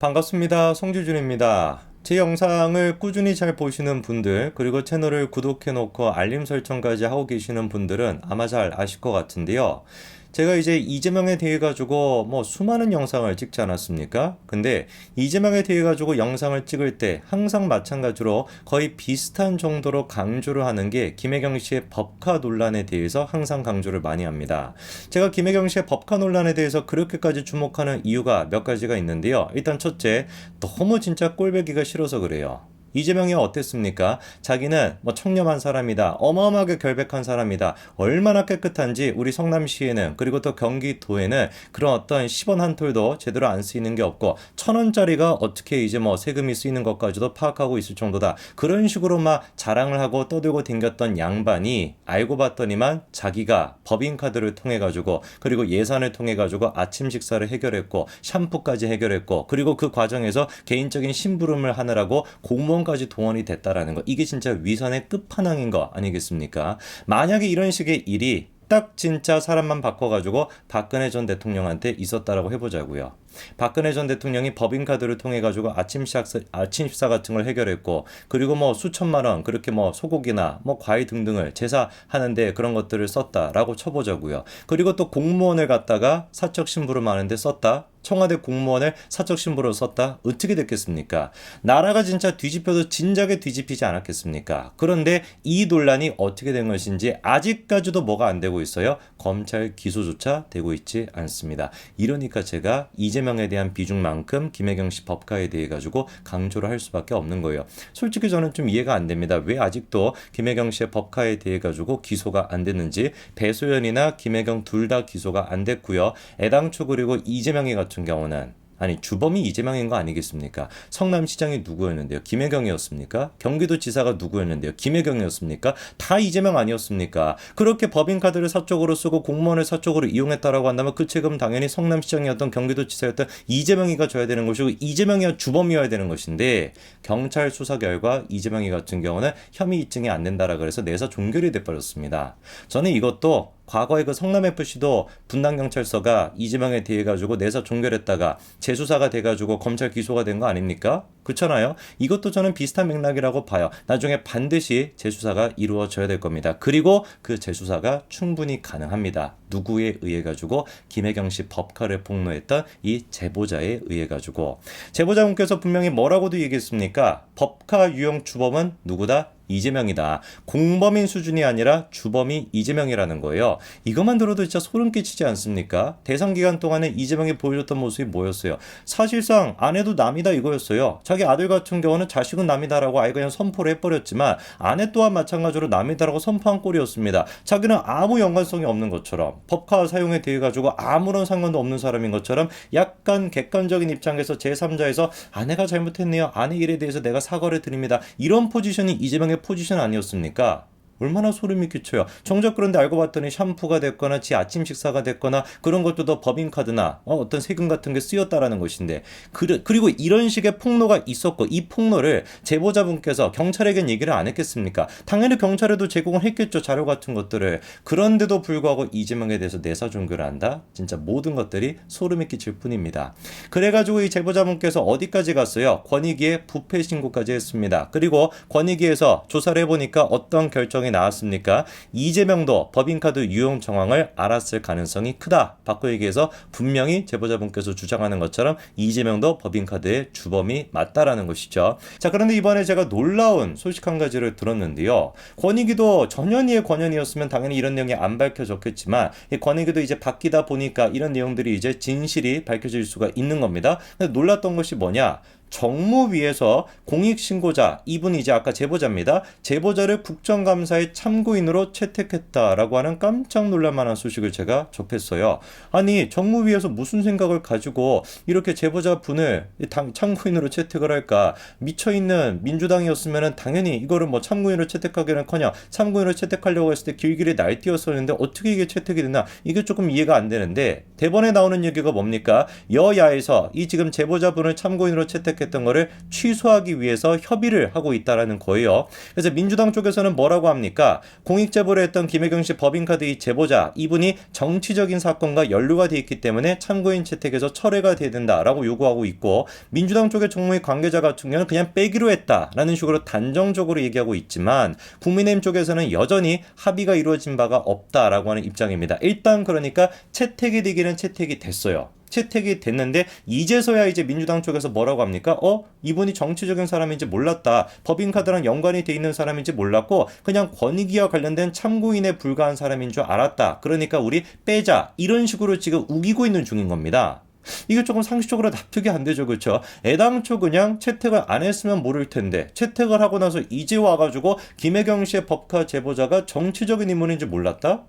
반갑습니다. 송지준입니다. 제 영상을 꾸준히 잘 보시는 분들, 그리고 채널을 구독해놓고 알림 설정까지 하고 계시는 분들은 아마 잘 아실 것 같은데요. 제가 이제 이재명에 대해 가지고 수많은 영상을 찍지 않았습니까? 근데 이재명에 대해 가지고 영상을 찍을 때 항상 마찬가지로 거의 비슷한 정도로 강조를 하는 게 김혜경 씨의 법카 논란에 대해서 항상 강조를 많이 합니다. 제가 김혜경 씨의 법카 논란에 대해서 그렇게까지 주목하는 이유가 몇 가지가 있는데요. 일단 첫째, 너무 진짜 꼴보기가 싫어서 그래요. 이재명이 어땠습니까? 자기는 청렴한 사람이다. 어마어마하게 결백한 사람이다. 얼마나 깨끗한지 우리 성남시에는, 그리고 또 경기도에는 그런 어떤 10원 한 톨도 제대로 안 쓰이는 게 없고 1,000원짜리가 어떻게 이제 세금이 쓰이는 것까지도 파악하고 있을 정도다. 그런 식으로 막 자랑을 하고 떠들고 댕겼던 양반이 알고 봤더니만 자기가 법인카드를 통해 가지고, 그리고 예산을 통해 가지고 아침 식사를 해결했고 샴푸까지 해결했고, 그리고 그 과정에서 개인적인 심부름을 하느라고 공무원까지 동원이 됐다라는 거, 이게 진짜 위선의 끝판왕인 거 아니겠습니까? 만약에 이런 식의 일이 딱 진짜 사람만 바꿔가지고 박근혜 전 대통령한테 있었다라고 해보자고요. 박근혜 전 대통령이 법인카드를 통해 가지고 아침 식사 같은 걸 해결했고, 그리고 수천만 원 그렇게 소고기나 과일 등등을 제사하는데 그런 것들을 썼다라고 쳐보자고요. 그리고 또 공무원을 갖다가 사적 심부름하는데 썼다. 청와대 공무원을 사적 신분으로 썼다? 어떻게 됐겠습니까? 나라가 진짜 뒤집혀도 진작에 뒤집히지 않았겠습니까? 그런데 이 논란이 어떻게 된 것인지 아직까지도 뭐가 안 되고 있어요? 검찰 기소조차 되고 있지 않습니다. 이러니까 제가 이재명에 대한 비중만큼 김혜경 씨 법카에 대해 가지고 강조를 할 수밖에 없는 거예요. 솔직히 저는 좀 이해가 안 됩니다. 왜 아직도 김혜경 씨의 법카에 대해 가지고 기소가 안 됐는지. 배소연이나 김혜경 둘 다 기소가 안 됐고요. 애당초 그리고 이재명이 같은 경우는, 아니 주범이 이재명인 거 아니겠습니까? 성남시장이 누구였는데요? 김혜경이었습니까? 경기도지사가 누구였는데요? 김혜경이었습니까? 다 이재명 아니었습니까? 그렇게 법인카드를 사적으로 쓰고 공무원을 사적으로 이용했다라고 한다면 그 책임은 당연히 성남시장이었던, 경기도지사였던 이재명이가 져야 되는 것이고, 이재명이 주범이어야 되는 것인데, 경찰 수사 결과 이재명이 같은 경우는 혐의 입증이 안 된다라 그래서 내사 종결이 돼버렸습니다. 저는 이것도 과거에 그 성남FC도 분당경찰서가 이재명에 대해 가지고 내사 종결했다가 재수사가 돼가지고 검찰 기소가 된 거 아닙니까? 그렇잖아요. 이것도 저는 비슷한 맥락이라고 봐요. 나중에 반드시 재수사가 이루어져야 될 겁니다. 그리고 그 재수사가 충분히 가능합니다. 누구에 의해 가지고? 김혜경 씨 법카를 폭로했던 이 제보자에 의해 가지고. 제보자분께서 분명히 뭐라고도 얘기했습니까? 법카 유형 주범은 누구다? 이재명이다. 공범인 수준이 아니라 주범이 이재명이라는 거예요. 이것만 들어도 진짜 소름 끼치지 않습니까? 대선 기간 동안에 이재명이 보여줬던 모습이 뭐였어요? 사실상 아내도 남이다 이거였어요. 자기 아들 같은 경우는 자식은 남이다라고 아예 그냥 선포를 해버렸지만, 아내 또한 마찬가지로 남이다라고 선포한 꼴이었습니다. 자기는 아무 연관성이 없는 것처럼, 법카 사용에 대해 가지고 아무런 상관도 없는 사람인 것처럼 약간 객관적인 입장에서 제3자에서 아내가 잘못했네요. 아내 일에 대해서 내가 사과를 드립니다. 이런 포지션이 이재명의 포지션 아니었습니까? 얼마나 소름이 끼쳐요. 정작 그런데 알고 봤더니 샴푸가 됐거나 지 아침 식사가 됐거나 그런 것도 더 법인카드나 어떤 세금 같은 게 쓰였다라는 것인데, 그리고 이런 식의 폭로가 있었고, 이 폭로를 제보자분께서 경찰에겐 얘기를 안 했겠습니까? 당연히 경찰에도 제공을 했겠죠, 자료 같은 것들을. 그런데도 불구하고 이재명에 대해서 내사 종결을 한다? 진짜 모든 것들이 소름이 끼칠 뿐입니다. 그래가지고 이 제보자분께서 어디까지 갔어요? 권익위에 부패 신고까지 했습니다. 그리고 권익위에서 조사를 해보니까 어떤 결정이 나왔습니까? 이재명도 법인카드 유용 정황을 알았을 가능성이 크다. 바꿔 얘기해서 분명히 제보자분께서 주장하는 것처럼 이재명도 법인카드의 주범이 맞다라는 것이죠. 자, 그런데 이번에 제가 놀라운 소식 한 가지를 들었는데요. 권익위도 전현희의 권현이었으면 당연히 이런 내용이 안 밝혀졌겠지만, 이 권익위도 이제 바뀌다 보니까 이런 내용들이 이제 진실이 밝혀질 수가 있는 겁니다. 근데 놀랐던 것이 뭐냐? 정무위에서 공익신고자, 이분이 이제 아까 제보자입니다. 제보자를 국정감사의 참고인으로 채택했다라고 하는 깜짝 놀랄만한 소식을 제가 접했어요. 아니, 정무위에서 무슨 생각을 가지고 이렇게 제보자분을 참고인으로 채택을 할까? 미쳐있는 민주당이었으면 당연히 이거를 참고인으로 채택하기는커녕 참고인으로 채택하려고 했을 때 길길이 날뛰었었는데 어떻게 이게 채택이 되나? 이게 조금 이해가 안 되는데, 대본에 나오는 얘기가 뭡니까? 여야에서 이 지금 제보자분을 참고인으로 채택 채택했던 거를 취소하기 위해서 협의를 하고 있다라는 거예요. 그래서 민주당 쪽에서는 뭐라고 합니까? 공익제보를 했던 김혜경 씨 법인카드 이 제보자 이분이 정치적인 사건과 연루가 돼 있기 때문에 참고인 채택에서 철회가 돼야 된다라고 요구하고 있고, 민주당 쪽의 정무위 관계자 같은 경우는 그냥 빼기로 했다라는 식으로 단정적으로 얘기하고 있지만 국민의힘 쪽에서는 여전히 합의가 이루어진 바가 없다라고 하는 입장입니다. 일단 그러니까 채택이 되기는 채택이 됐어요. 채택이 됐는데 이제서야 이제 민주당 쪽에서 뭐라고 합니까? 이분이 정치적인 사람인지 몰랐다. 법인카드랑 연관이 돼 있는 사람인지 몰랐고 그냥 권익위와 관련된 참고인에 불과한 사람인 줄 알았다. 그러니까 우리 빼자. 이런 식으로 지금 우기고 있는 중인 겁니다. 이게 조금 상식적으로 납득이 안 되죠, 그렇죠? 애당초 그냥 채택을 안 했으면 모를 텐데 채택을 하고 나서 이제 와가지고 김혜경 씨의 법카 제보자가 정치적인 인물인지 몰랐다?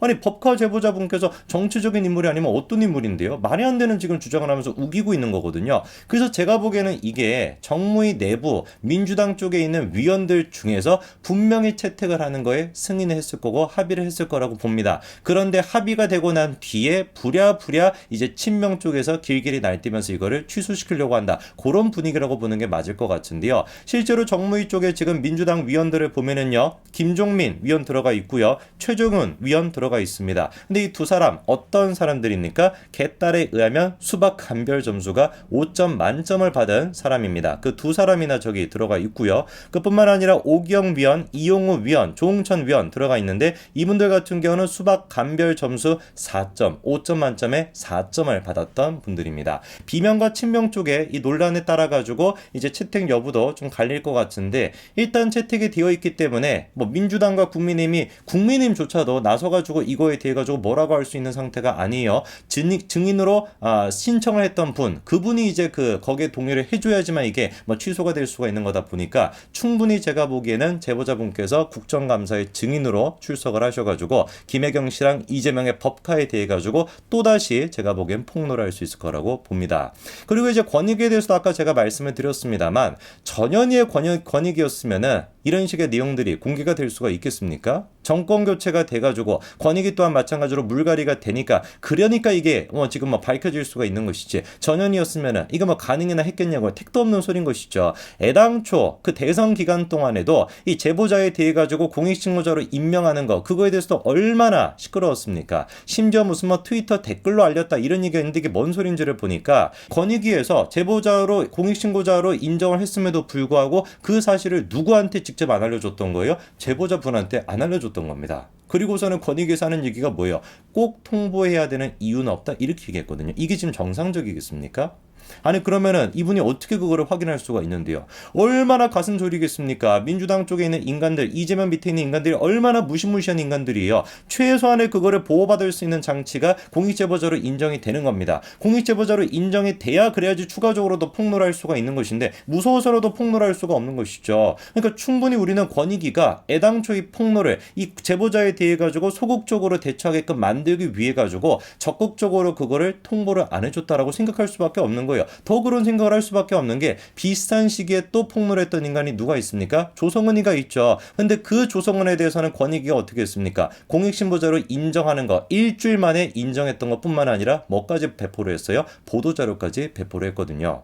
아니, 법카 제보자분께서 정치적인 인물이 아니면 어떤 인물인데요? 말이 안 되는 지금 주장을 하면서 우기고 있는 거거든요. 그래서 제가 보기에는 이게 정무위 내부 민주당 쪽에 있는 위원들 중에서 분명히 채택을 하는 거에 승인을 했을 거고 합의를 했을 거라고 봅니다. 그런데 합의가 되고 난 뒤에 부랴부랴 이제 친명 쪽에서 길길이 날뛰면서 이거를 취소시키려고 한다. 그런 분위기라고 보는 게 맞을 것 같은데요. 실제로 정무위 쪽에 지금 민주당 위원들을 보면은요. 김종민 위원 들어가 있고요. 최종훈 위원 들어가 있습니다. 근데 이 두 사람 어떤 사람들입니까? 개딸에 의하면 수박 감별 점수가 5점 만점을 받은 사람입니다. 그 두 사람이나 저기 들어가 있고요. 그뿐만 아니라 오기영 위원, 이용우 위원, 조홍천 위원 들어가 있는데 이분들 같은 경우는 수박 감별 점수 4점, 5점 만점에 4점을 받았던 분들입니다. 비명과 친명 쪽에 이 논란에 따라 가지고 이제 채택 여부도 좀 갈릴 것 같은데 일단 채택이 되어 있기 때문에 뭐 민주당과 국민의힘조차도 나서 가지고 이거에 대해 가지고 뭐라고 할 수 있는 상태가 아니에요. 증인으로 신청을 했던 그분이 이제 거기에 동의를 해줘야지만 이게 뭐 취소가 될 수가 있는 거다 보니까 충분히 제가 보기에는 제보자분께서 국정감사의 증인으로 출석을 하셔가지고 김혜경 씨랑 이재명의 법카에 대해 가지고 또다시 제가 보기엔 폭로를 할 수 있을 거라고 봅니다. 그리고 이제 권익에 대해서도 아까 제가 말씀을 드렸습니다만 전현희의 권익이었으면은 이런 식의 내용들이 공개가 될 수가 있겠습니까? 정권 교체가 돼가지고 권익위 또한 마찬가지로 물갈이가 되니까 그러니까 이게 지금 밝혀질 수가 있는 것이지 전현이었으면은 이거 가능이나 했겠냐고 택도 없는 소린 것이죠. 애당초 그 대선 기간 동안에도 이 제보자에 대해 가지고 공익신고자로 임명하는 거 그거에 대해서도 얼마나 시끄러웠습니까? 심지어 무슨 트위터 댓글로 알렸다 이런 얘기가 있는데 이게 뭔 소린지를 보니까 권익위에서 제보자로 공익신고자로 인정을 했음에도 불구하고 그 사실을 누구한테 직접 안 알려줬던 거예요? 제보자분한테 안 알려줬던 겁니다. 그리고서는 권익위에서 하는 얘기가 뭐예요? 꼭 통보해야 되는 이유는 없다 이렇게 얘기했거든요. 이게 지금 정상적이겠습니까? 아니 그러면은 이분이 어떻게 그거를 확인할 수가 있는데요. 얼마나 가슴 졸이겠습니까? 민주당 쪽에 있는 인간들, 이재명 밑에 있는 인간들이 얼마나 무시무시한 인간들이에요. 최소한의 그거를 보호받을 수 있는 장치가 공익제보자로 인정이 되는 겁니다. 공익제보자로 인정이 돼야 그래야지 추가적으로도 폭로를 할 수가 있는 것인데 무서워서라도 폭로를 할 수가 없는 것이죠. 그러니까 충분히 우리는 권익위가 애당초 이 폭로를 이 제보자에 대해 가지고 소극적으로 대처하게끔 만들기 위해 가지고 적극적으로 그거를 통보를 안 해줬다라고 생각할 수밖에 없는 거예요. 더 그런 생각을 할 수밖에 없는 게 비슷한 시기에 또 폭로를 했던 인간이 누가 있습니까? 조성은이가 있죠. 근데 그 조성은에 대해서는 권익위가 어떻게 했습니까? 공익신고자로 인정하는 거 일주일 만에 인정했던 것뿐만 아니라 뭐까지 배포를 했어요? 보도자료까지 배포를 했거든요.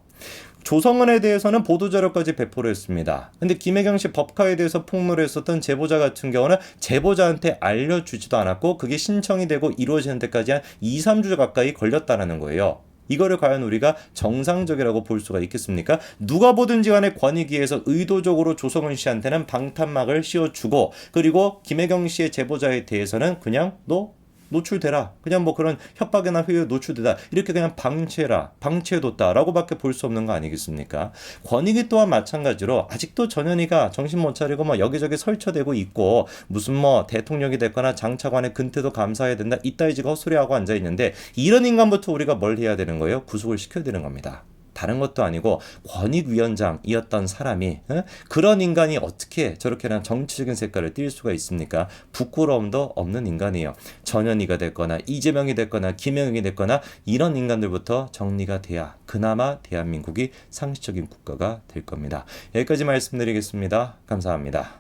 조성은에 대해서는 보도자료까지 배포를 했습니다. 근데 김혜경 씨 법카에 대해서 폭로를 했었던 제보자 같은 경우는 제보자한테 알려주지도 않았고 그게 신청이 되고 이루어지는 데까지 한 2, 3주 가까이 걸렸다는 거예요. 이거를 과연 우리가 정상적이라고 볼 수가 있겠습니까? 누가 보든지 간에 권익위에서 의도적으로 조성은 씨한테는 방탄막을 씌워주고 그리고 김혜경 씨의 제보자에 대해서는 그냥 너 노출되라. 그냥 그런 협박이나 회유에 노출되다. 이렇게 그냥 방치해뒀다라고 밖에 볼 수 없는 거 아니겠습니까? 권익위 또한 마찬가지로 아직도 전현희가 정신 못 차리고 여기저기 설쳐대고 있고 무슨 대통령이 됐거나 장차관의 근태도 감사해야 된다. 이따위지가 헛소리하고 앉아있는데 이런 인간부터 우리가 뭘 해야 되는 거예요? 구속을 시켜야 되는 겁니다. 다른 것도 아니고 권익위원장이었던 사람이 그런 인간이 어떻게 저렇게나 정치적인 색깔을 띌 수가 있습니까? 부끄러움도 없는 인간이에요. 전현희가 됐거나 이재명이 됐거나 김영익이 됐거나 이런 인간들부터 정리가 돼야 그나마 대한민국이 상식적인 국가가 될 겁니다. 여기까지 말씀드리겠습니다. 감사합니다.